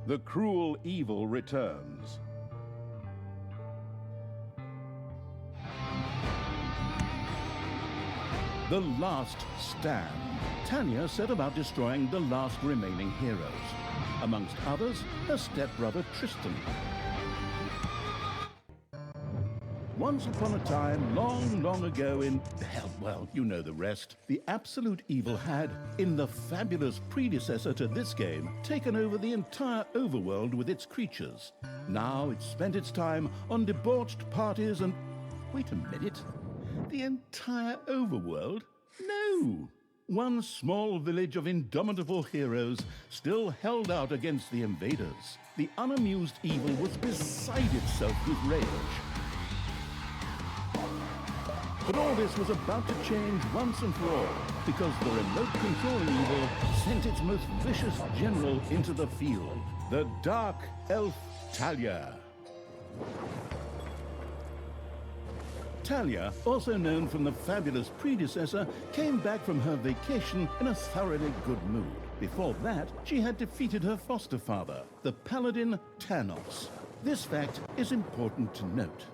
The cruel evil returns. The last stand. Talia set about destroying the last remaining heroes. Amongst others, her stepbrother Tristan. Once upon a time, long, long ago in, well, you know the rest, the absolute evil had, in the fabulous predecessor to this game, taken over the entire overworld with its creatures. Now it spent its time on debauched parties and... Wait a minute. The entire overworld? No! One small village of indomitable heroes still held out against the invaders. The unamused evil was beside itself with rage. But all this was about to change once and for all, because the remote controlling evil sent its most vicious general into the field, the dark elf Talia. Talia, also known from the fabulous predecessor, came back from her vacation in a thoroughly good mood. Before that, she had defeated her foster father, the paladin Thanos. This fact is important to note.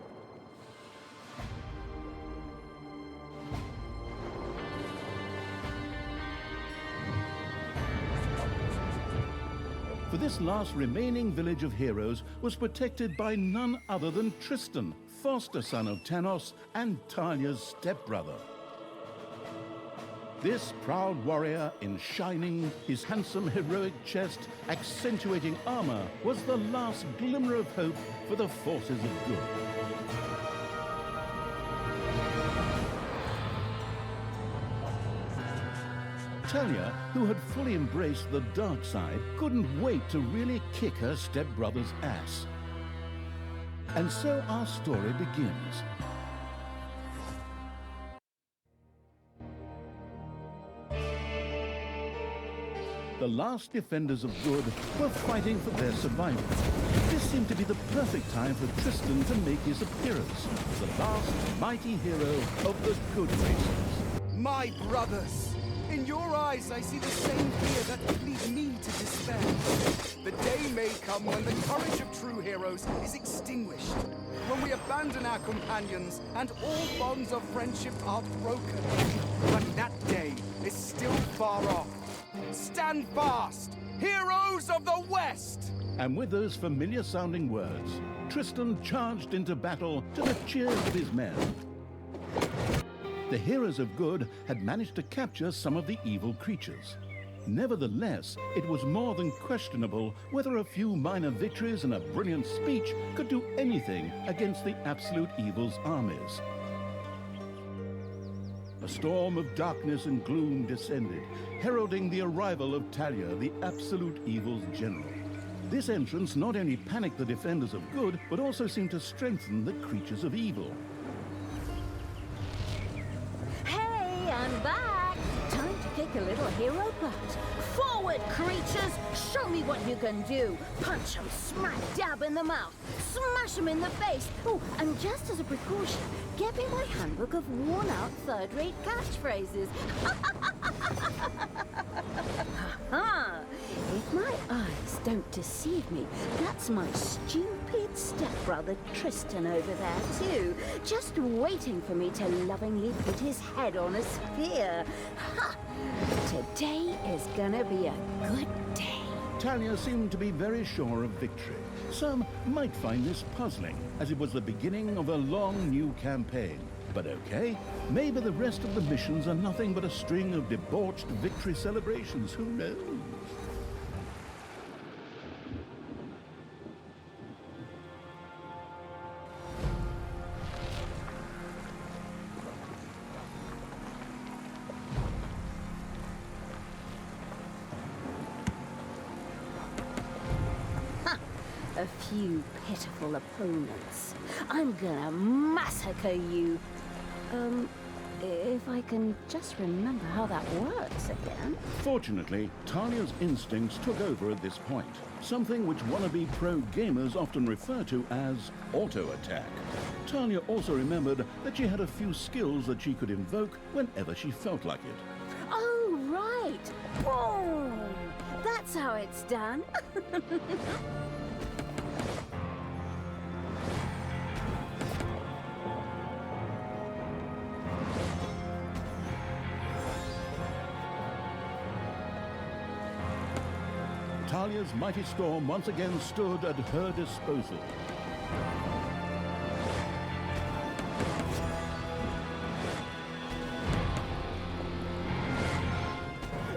For this last remaining village of heroes was protected by none other than Tristan, foster son of Thanos and Talia's stepbrother. This proud warrior in shining, his handsome heroic chest accentuating armor, was the last glimmer of hope for the forces of good. Talia, who had fully embraced the dark side, couldn't wait to really kick her stepbrother's ass. And so our story begins. The last defenders of good were fighting for their survival. This seemed to be the perfect time for Tristan to make his appearance, the last mighty hero of the good races. My brothers! In your eyes, I see the same fear that would lead me to despair. The day may come when the courage of true heroes is extinguished, when we abandon our companions and all bonds of friendship are broken. But that day is still far off. Stand fast, heroes of the West! And with those familiar-sounding words, Tristan charged into battle to the cheers of his men. The heroes of good had managed to capture some of the evil creatures. Nevertheless, it was more than questionable whether a few minor victories and a brilliant speech could do anything against the absolute evil's armies. A storm of darkness and gloom descended, heralding the arrival of Talia, the absolute evil's general. This entrance not only panicked the defenders of good, but also seemed to strengthen the creatures of evil. I'm back! Time to kick a little hero butt. Forward, creatures! Show me what you can do! Punch 'em smack dab in the mouth! Smash 'em in the face! Oh, and just as a precaution, get me my handbook of worn-out third-rate catchphrases. Ha! If my eyes don't deceive me, that's my stupid stepbrother Tristan over there too, just waiting for me to lovingly put his head on a spear. Ha! Today is gonna be a good day. Talia seemed to be very sure of victory. Some might find this puzzling, as it was the beginning of a long new campaign. But okay, maybe the rest of the missions are nothing but a string of debauched victory celebrations, who knows? A few pitiful opponents. I'm gonna massacre you. If I can just remember how that works again. Fortunately, Talia's instincts took over at this point, something which wannabe pro gamers often refer to as auto-attack. Talia also remembered that she had a few skills that she could invoke whenever she felt like it. Oh, right! Boom! That's That's how it's done. Talia's mighty storm once again stood at her disposal.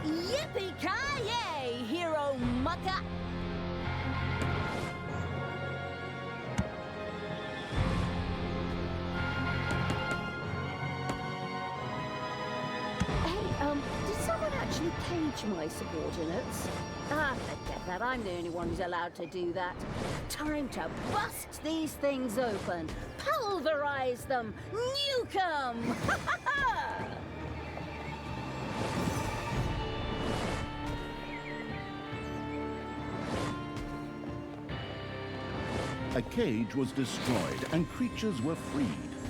Yippee-ki-yay, hero mucker! Hey, did someone actually cage my subordinates? Ah, forget that. I'm the only one who's allowed to do that. Time to bust these things open. Pulverize them. Nuke 'em! A cage was destroyed and creatures were freed.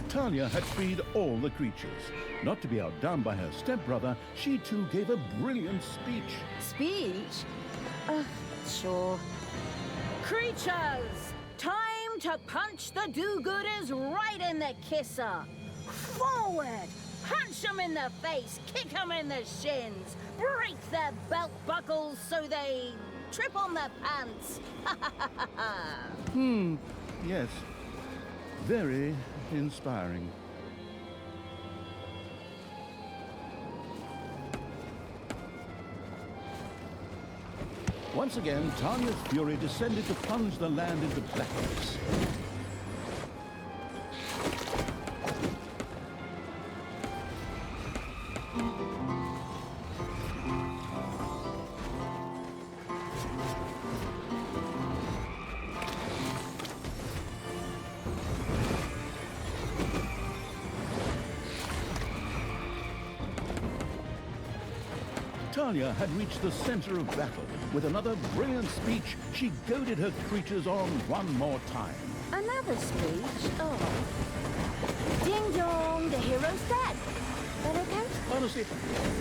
Talia had freed all the creatures. Not to be outdone by her stepbrother, she too gave a brilliant speech. Speech? Sure. Creatures! Time to punch the do-gooders right in the kisser! Forward! Punch 'em in the face, kick 'em in the shins, break their belt buckles so they trip on their pants! Yes, very inspiring. Once again, Talia's fury descended to plunge the land into blackness. Talia had reached the center of battle. With another brilliant speech, she goaded her creatures on one more time. Another speech? Oh. Ding dong, the hero's dead. Better go? Honestly,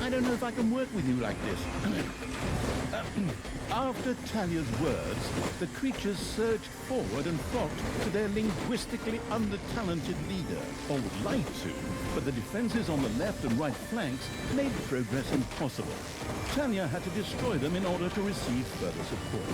I don't know if I can work with you like this. After Talia's words, the creatures surged forward and flocked to their linguistically under-talented leader, or would like to, but the defenses on the left and right flanks made progress impossible. Talia had to destroy them in order to receive further support.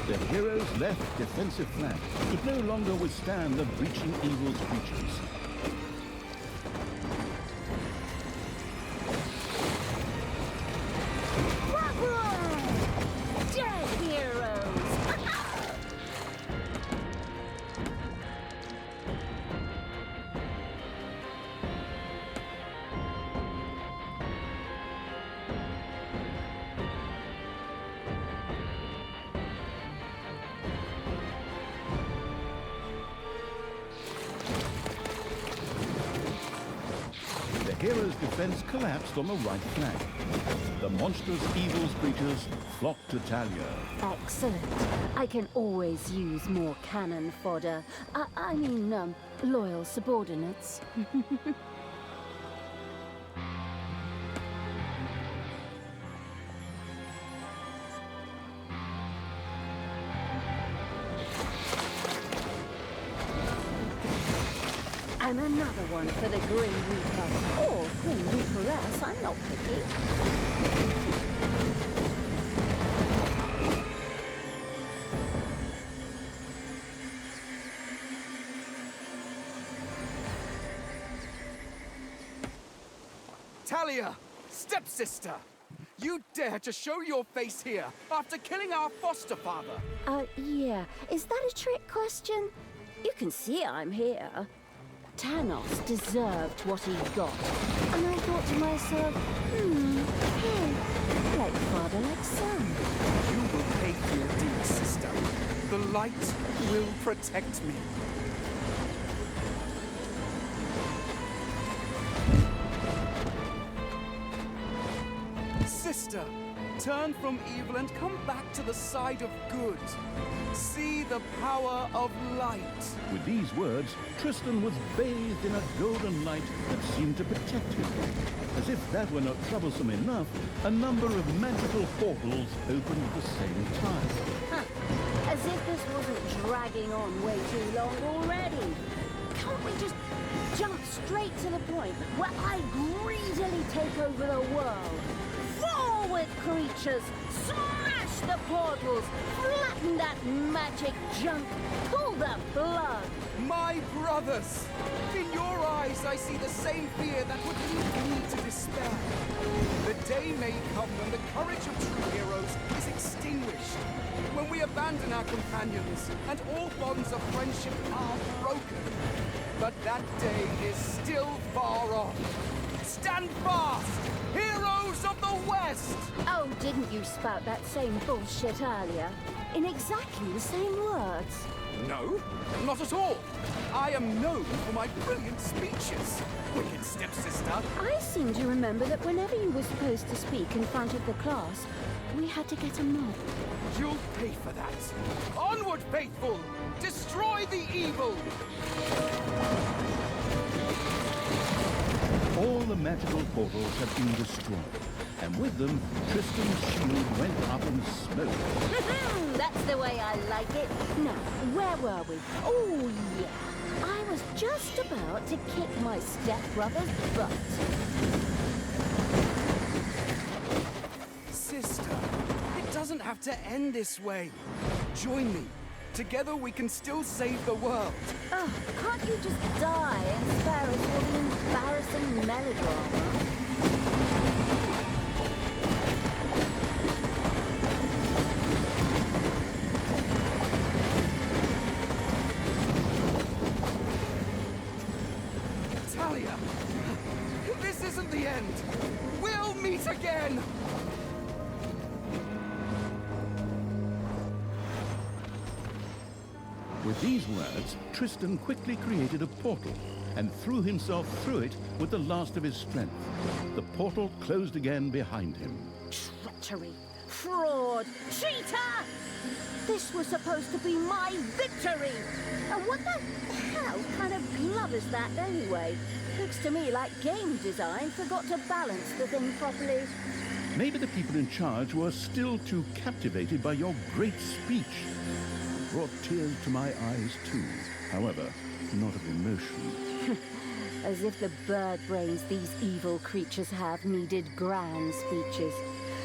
The hero's left defensive flank could no longer withstand the breaching evil's creatures. Dead heroes! The hero's defense collapsed on the right flank. The monstrous evil's creatures flocked to Talia. Excellent. I can always use more cannon fodder. I mean, loyal subordinates. And another one for the Grim Reaper. Or Grim Reaperess, I'm not picky. Talia, stepsister! You dare to show your face here after killing our foster father! Yeah. Is that a trick question? You can see I'm here. Thanos deserved what he got. And I thought to myself, hey, like father, like son. You will pay for your deeds, sister. The light will protect me. Sister, turn from evil and come back to the side of good. See the power of light. With these words, Tristan was bathed in a golden light that seemed to protect him. As if that were not troublesome enough, a number of magical portals opened at the same time. Huh. As if this wasn't dragging on way too long already. Can't we just jump straight to the point where I greedily take over the world? Forward, creatures! Smash the portals! Flatten that magic junk! Pull the plug! My brothers! In your eyes, I see the same fear that would lead me to despair. The day may come when the courage of true heroes is extinguished, when we abandon our companions and all bonds of friendship are broken. But that day is still far off. Stand fast, heroes of the West! Oh, didn't you spout that same bullshit earlier? In exactly the same words. No, not at all. I am known for my brilliant speeches. Wicked stepsister. I seem to remember that whenever you were supposed to speak in front of the class, we had to get a mop. You'll pay for that. Onward, faithful! Destroy the evil! All the magical portals had been destroyed, and with them, Tristan's shield went up in smoke. That's the way I like it. Now, where were we? Oh, yeah. I was just about to kick my stepbrother's butt. Sister, it doesn't have to end this way. Join me. Together we can still save the world. Oh, can't you just die and spare us all the embarrassing melodrama? Talia, this isn't the end. We'll meet again. With these words, Tristan quickly created a portal and threw himself through it with the last of his strength. The portal closed again behind him. Treachery! Fraud! Cheater! This was supposed to be my victory! And what the hell kind of glove is that anyway? Looks to me like game design forgot to balance the thing properly. Maybe the people in charge were still too captivated by your great speech. It brought tears to my eyes too, however, not of emotion. As if the bird brains these evil creatures have needed grand speeches.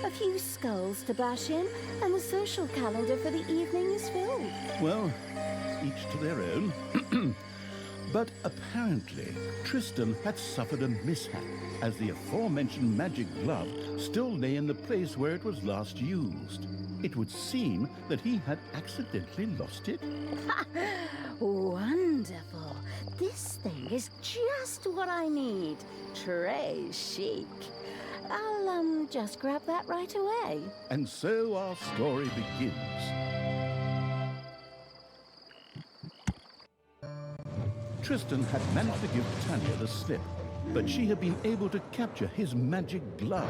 A few skulls to bash in, and the social calendar for the evening is filled. Well, each to their own. But apparently, Tristan had suffered a mishap, as the aforementioned magic glove still lay in the place where it was last used. It would seem that he had accidentally lost it. Wonderful. This thing is just what I need. Très chic. I'll, just grab that right away. And so our story begins. Tristan had managed to give Tanya the slip, but she had been able to capture his magic glove.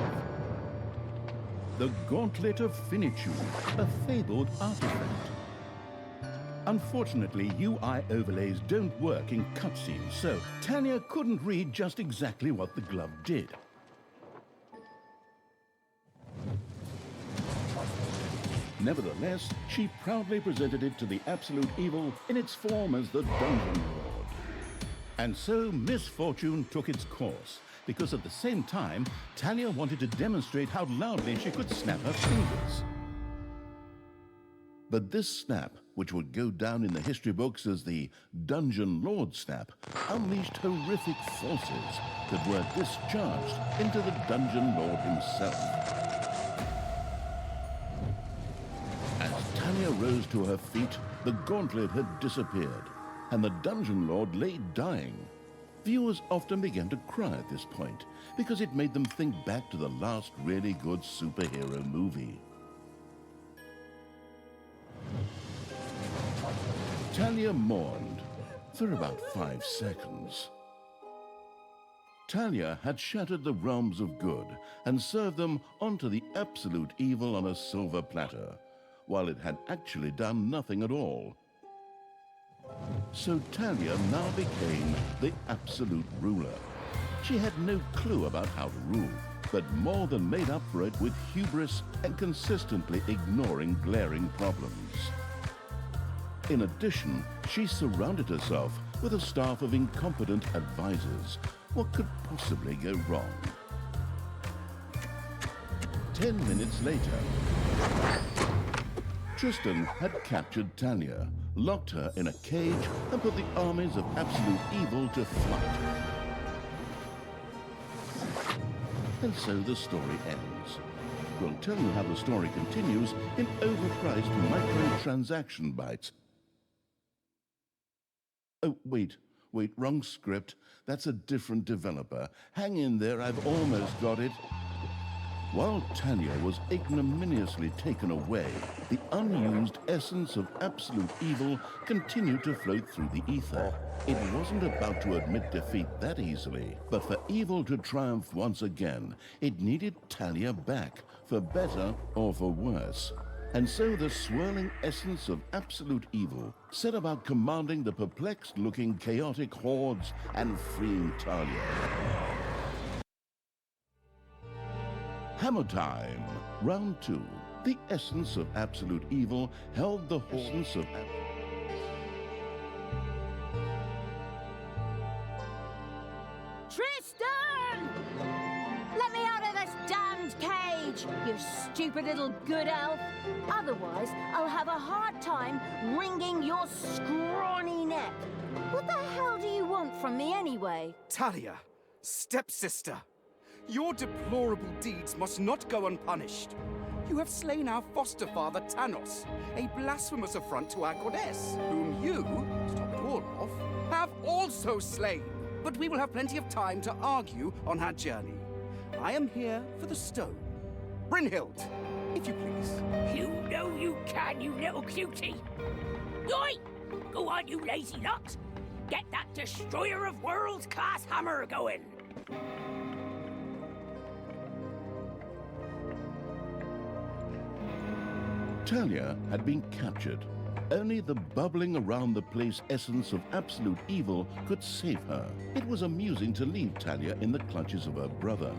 The Gauntlet of Finitude, a fabled artifact. Unfortunately, UI overlays don't work in cutscenes, so Tanya couldn't read just exactly what the glove did. Nevertheless, she proudly presented it to the absolute evil in its form as the Dungeon Lord. And so misfortune took its course, because at the same time, Talia wanted to demonstrate how loudly she could snap her fingers. But this snap, which would go down in the history books as the Dungeon Lord snap, unleashed horrific forces that were discharged into the Dungeon Lord himself. As Tanya rose to her feet, the gauntlet had disappeared, and the Dungeon Lord lay dying. Viewers often began to cry at this point, because it made them think back to the last really good superhero movie. Talia mourned for about 5 seconds. Talia had shattered the realms of good and served them onto the absolute evil on a silver platter, while it had actually done nothing at all. So Talia now became the absolute ruler. She had no clue about how to rule, but more than made up for it with hubris and consistently ignoring glaring problems. In addition, she surrounded herself with a staff of incompetent advisors. What could possibly go wrong? 10 minutes later, Tristan had captured Talia, locked her in a cage, and put the armies of absolute evil to flight. And so the story ends. We'll tell you how the story continues in overpriced microtransaction bites. Oh, wait, wrong script. That's a different developer. Hang in there, I've almost got it. While Talia was ignominiously taken away, the unused essence of absolute evil continued to float through the ether. It wasn't about to admit defeat that easily, but for evil to triumph once again, it needed Talia back, for better or for worse. And so the swirling essence of absolute evil set about commanding the perplexed-looking chaotic hordes and freeing Talia. Hammer time. Round 2. The essence of absolute evil held the essence of... Tristan! Let me out of this damned cage, you stupid little good elf. Otherwise, I'll have a hard time wringing your scrawny neck. What the hell do you want from me anyway? Talia, stepsister, your deplorable deeds must not go unpunished. You have slain our foster father, Tanos, a blasphemous affront to our goddess, whom you, to top it all off, have also slain. But we will have plenty of time to argue on our journey. I am here for the stone. Brynhild, if you please. You know you can, you little cutie. Oi! Go on, you lazy locks. Get that destroyer of worlds class hammer going. Talia had been captured. Only the bubbling around the place essence of absolute evil could save her. It was amusing to leave Talia in the clutches of her brother.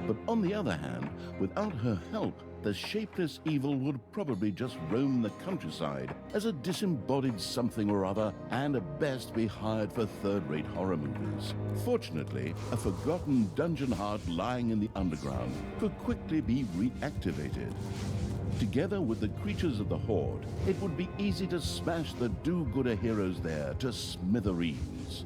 But on the other hand, without her help, the shapeless evil would probably just roam the countryside as a disembodied something or other, and at best be hired for third-rate horror movies. Fortunately, a forgotten dungeon heart lying in the underground could quickly be reactivated. Together with the creatures of the Horde, it would be easy to smash the do-gooder heroes there to smithereens.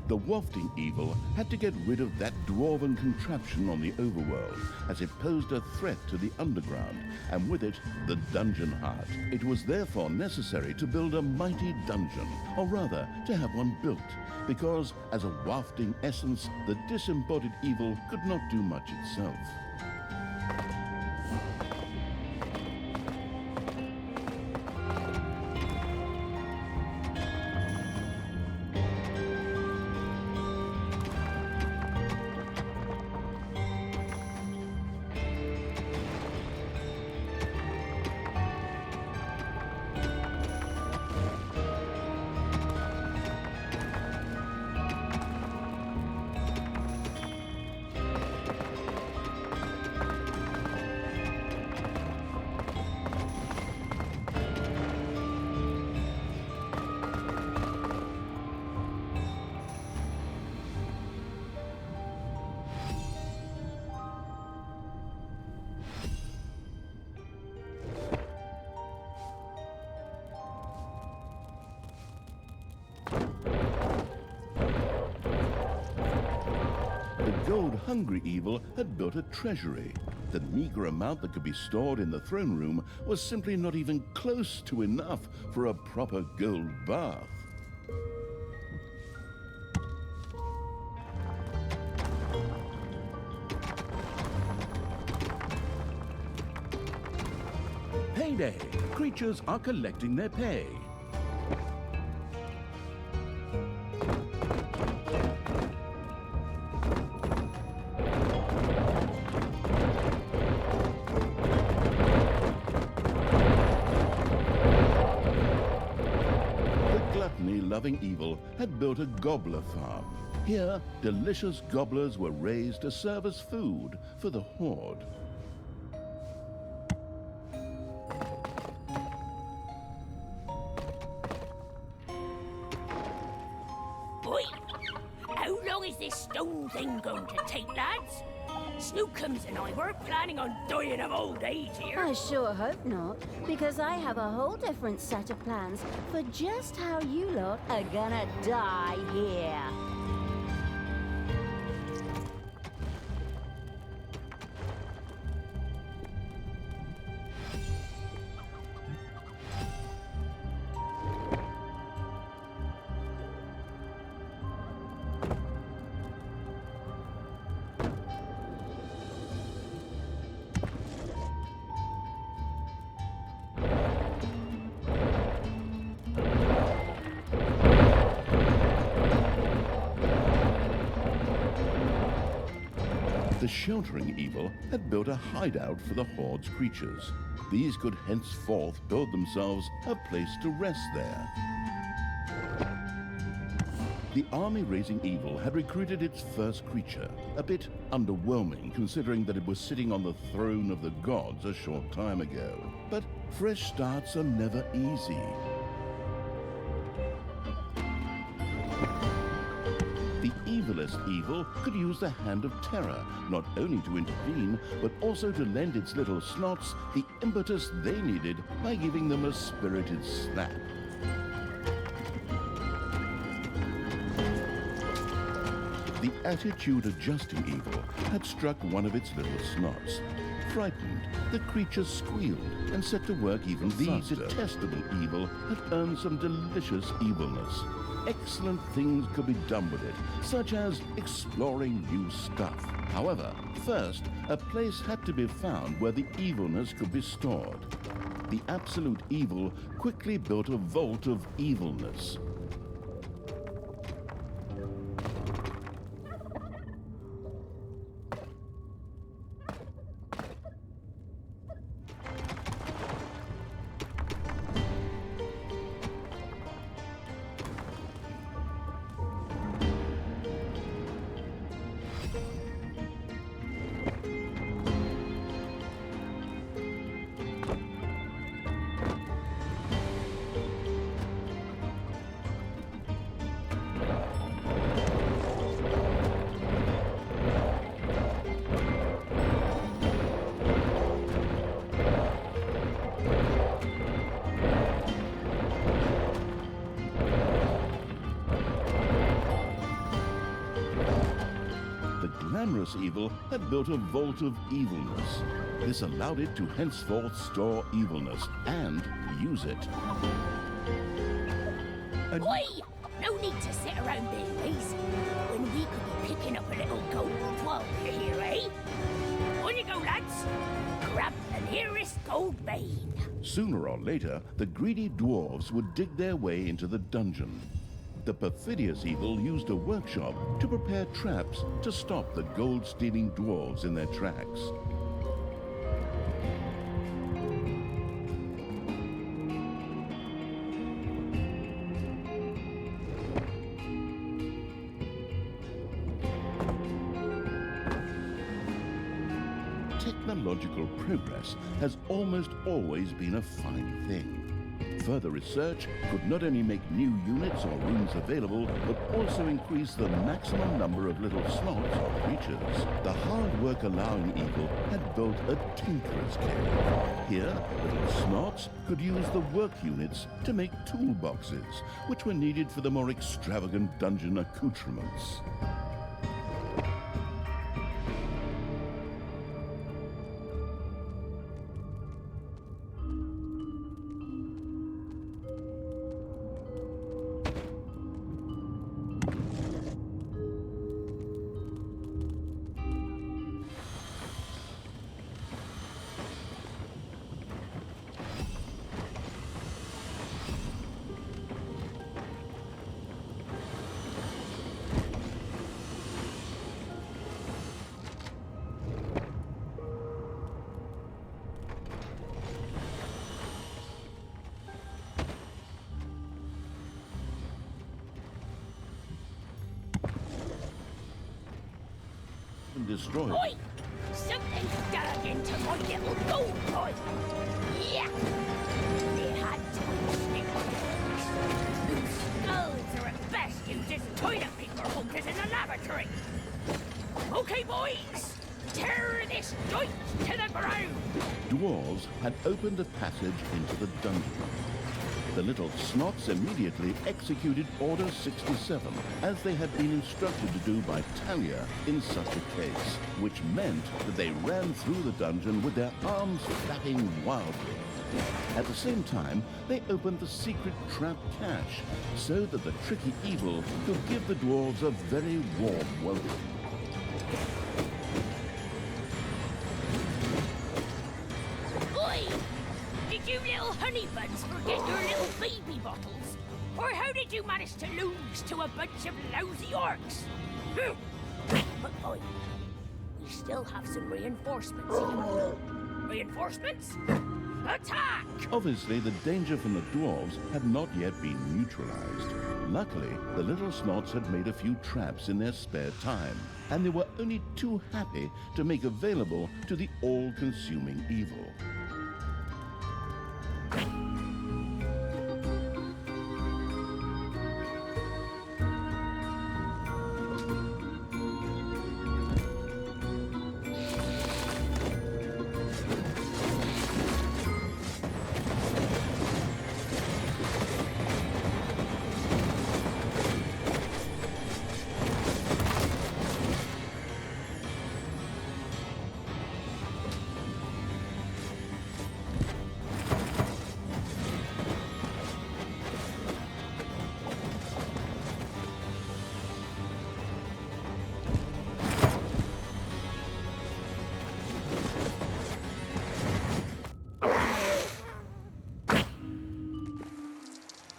The wafting evil had to get rid of that dwarven contraption on the overworld, as it posed a threat to the underground, and with it, the dungeon heart. It was therefore necessary to build a mighty dungeon, or rather, to have one built, because as a wafting essence, the disembodied evil could not do much itself. Gold-hungry evil had built a treasury. The meager amount that could be stored in the throne room was simply not even close to enough for a proper gold bath. Payday! Creatures are collecting their pay. loving evil had built a gobbler farm. Here, delicious gobblers were raised to serve as food for the horde. Oi! How long is this stone thing going to take, lads? Snookums and I weren't planning on dying of old age here. I sure hope not, because I have a whole different set of plans for just how you lot are gonna die here. The sheltering evil had built a hideout for the horde's creatures. These could henceforth build themselves a place to rest there. The army-raising evil had recruited its first creature, a bit underwhelming considering that it was sitting on the throne of the gods a short time ago. But fresh starts are never easy. The evilest evil could use the Hand of Terror, not only to intervene, but also to lend its little snots the impetus they needed by giving them a spirited slap. The attitude-adjusting evil had struck one of its little snots. Frightened, the creature squealed and set to work even faster. The detestable evil had earned some delicious evilness. Excellent things could be done with it, such as exploring new stuff. However, first, a place had to be found where the evilness could be stored. The absolute evil quickly built a vault of evilness. Glamorous evil had built a vault of evilness. This allowed it to henceforth store evilness and use it. Oi! No need to sit around being lazy when we could be picking up a little gold while we're here, eh? On you go, lads! Grab the nearest gold vein. Sooner or later, the greedy dwarves would dig their way into the dungeon. The perfidious evil used a workshop to prepare traps to stop the gold-stealing dwarves in their tracks. Technological progress has almost always been a fine thing. Further research could not only make new units or rooms available, but also increase the maximum number of little slots or creatures. The hard work allowing evil had built a tinkerer's cave. Here, little snots could use the work units to make toolboxes, which were needed for the more extravagant dungeon accoutrements. destroyed. Oi! Something dug into my little gold mine. Yeah! They had to be loose skulls are at best used as toilet paper holders in a lavatory. Okay, boys! Tear this joint to the ground! Dwarves had opened a passage into the dungeon. The little snots immediately executed Order 67, as they had been instructed to do by Talia in such a case, which meant that they ran through the dungeon with their arms flapping wildly. At the same time, they opened the secret trap cache, so that the tricky evil could give the dwarves a very warm welcome. Oi! Did you little honey buns forget your little baby bottles? Or how did you manage to lose to a bunch of lousy orcs? But oi, we still have some reinforcements here. Reinforcements? Attack! Obviously, the danger from the dwarves had not yet been neutralized. Luckily, the little snots had made a few traps in their spare time, and they were only too happy to make available to the all-consuming evil.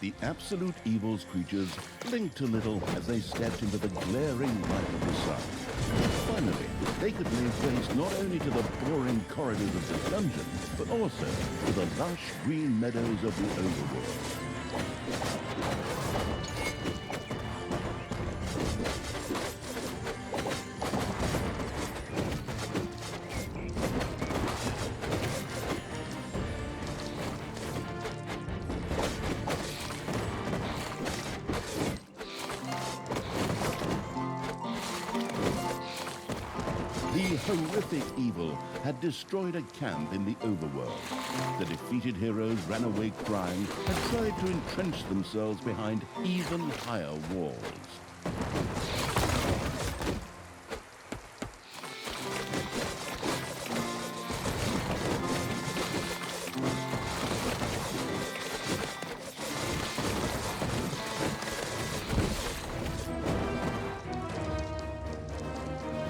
The absolute evil's creatures blinked a little as they stepped into the glaring light of the sun. Finally, they could lay waste not only to the boring corridors of the dungeon, but also to the lush green meadows of the overworld. The horrific evil had destroyed a camp in the overworld. The defeated heroes ran away crying and tried to entrench themselves behind even higher walls.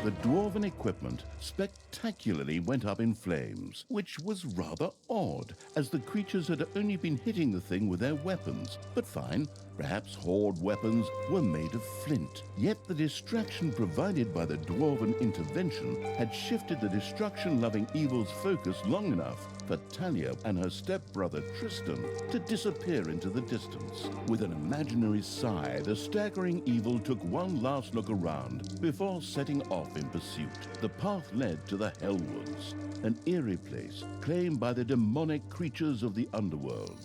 The dwarven equipment spectacularly went up in flames, which was rather odd, as the creatures had only been hitting the thing with their weapons. But fine, perhaps horde weapons were made of flint. Yet the distraction provided by the dwarven intervention had shifted the destruction-loving evil's focus long enough for Talia and her stepbrother Tristan to disappear into the distance. With an imaginary sigh, the staggering evil took one last look around before setting off in pursuit. The path led to the Hellwoods, an eerie place claimed by the demonic creatures of the underworld.